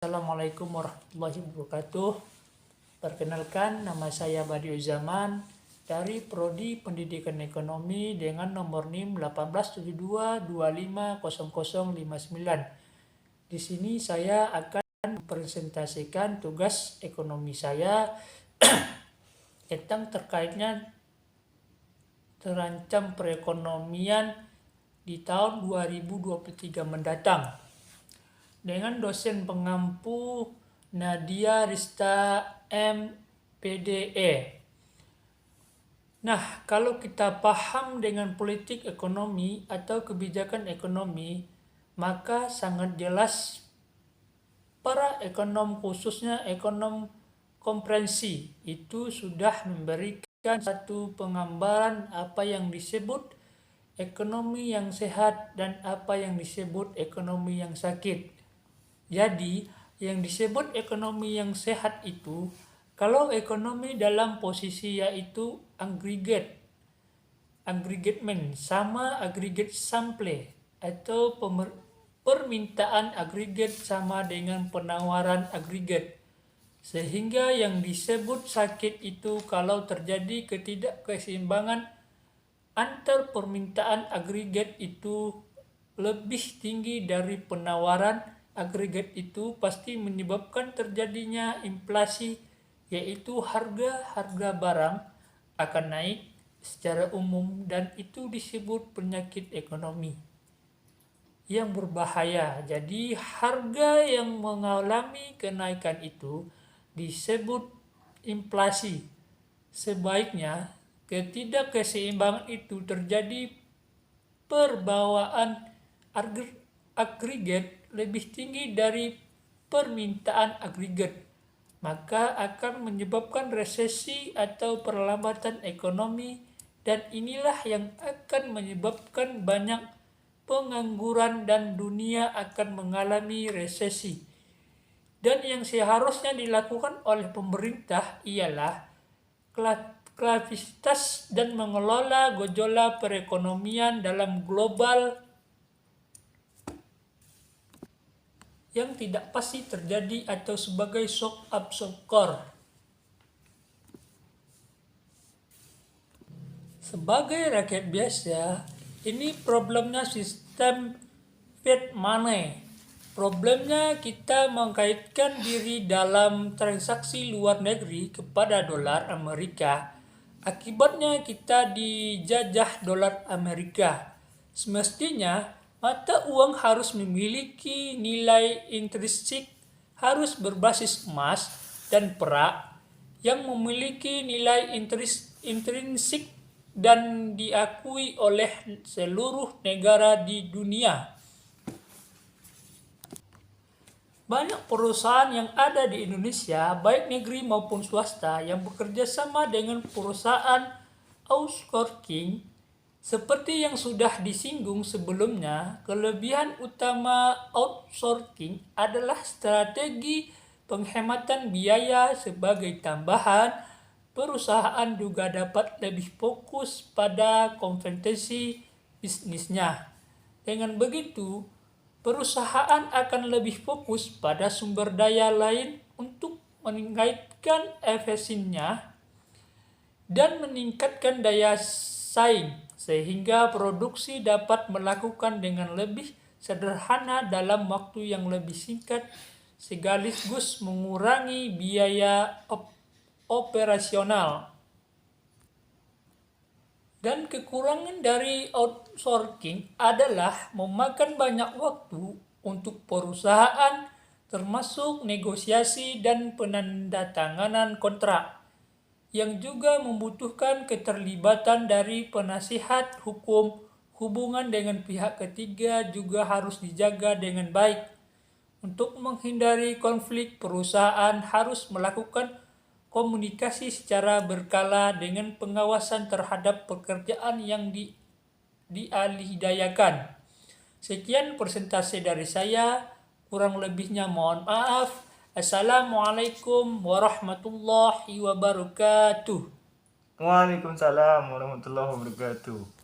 Assalamualaikum warahmatullahi wabarakatuh. Perkenalkan, nama saya Badiu Zaman dari Prodi Pendidikan Ekonomi dengan nomor NIM 1872250059. Di sini saya akan mempresentasikan tugas ekonomi saya tentang terkaitnya terancam perekonomian di tahun 2023 mendatang, dengan dosen pengampu Nadia Rista MPDE. Nah, kalau kita paham dengan politik ekonomi atau kebijakan ekonomi, maka sangat jelas para ekonom, khususnya ekonom komprensi, itu sudah memberikan satu penggambaran apa yang disebut ekonomi yang sehat dan apa yang disebut ekonomi yang sakit. Jadi, yang disebut ekonomi yang sehat itu, kalau ekonomi dalam posisi yaitu aggregate sama aggregate sample, atau permintaan agregat sama dengan penawaran agregat. Sehingga yang disebut sakit itu kalau terjadi ketidakkeseimbangan antar permintaan agregat itu lebih tinggi dari penawaran agregat, itu pasti menyebabkan terjadinya inflasi, yaitu harga barang akan naik secara umum, dan itu disebut penyakit ekonomi yang berbahaya. Jadi harga yang mengalami kenaikan itu disebut inflasi. Sebaiknya ketidakkeseimbangan itu terjadi perbawaan agregat lebih tinggi dari permintaan agregat, maka akan menyebabkan resesi atau perlambatan ekonomi, dan inilah yang akan menyebabkan banyak pengangguran dan dunia akan mengalami resesi. Dan yang seharusnya dilakukan oleh pemerintah ialah klasifikasi dan mengelola gejolak perekonomian dalam global yang tidak pasti terjadi atau sebagai shock absorber. Sebagai rakyat biasa, ini problemnya sistem fiat money. Problemnya kita mengkaitkan diri dalam transaksi luar negeri kepada dolar Amerika. Akibatnya kita dijajah dolar Amerika. Semestinya mata uang harus memiliki nilai intrinsik, harus berbasis emas dan perak yang memiliki nilai intrinsik dan diakui oleh seluruh negara di dunia. Banyak perusahaan yang ada di Indonesia, baik negeri maupun swasta, yang bekerja sama dengan perusahaan outsourcing. Seperti yang sudah disinggung sebelumnya, kelebihan utama outsourcing adalah strategi penghematan biaya. Sebagai tambahan, perusahaan juga dapat lebih fokus pada kompetensi bisnisnya. Dengan begitu, perusahaan akan lebih fokus pada sumber daya lain untuk meningkatkan efisiensinya dan meningkatkan daya saing, sehingga produksi dapat melakukan dengan lebih sederhana dalam waktu yang lebih singkat, sekaligus mengurangi biaya operasional. Dan kekurangan dari outsourcing adalah memakan banyak waktu untuk perusahaan, termasuk negosiasi dan penandatanganan kontrak, yang juga membutuhkan keterlibatan dari penasihat hukum. Hubungan dengan pihak ketiga juga harus dijaga dengan baik. Untuk menghindari konflik, perusahaan harus melakukan komunikasi secara berkala dengan pengawasan terhadap pekerjaan yang dialihdayakan. Sekian presentasi dari saya, kurang lebihnya mohon maaf. Assalamualaikum warahmatullahi wabarakatuh. Waalaikumsalam warahmatullahi wabarakatuh.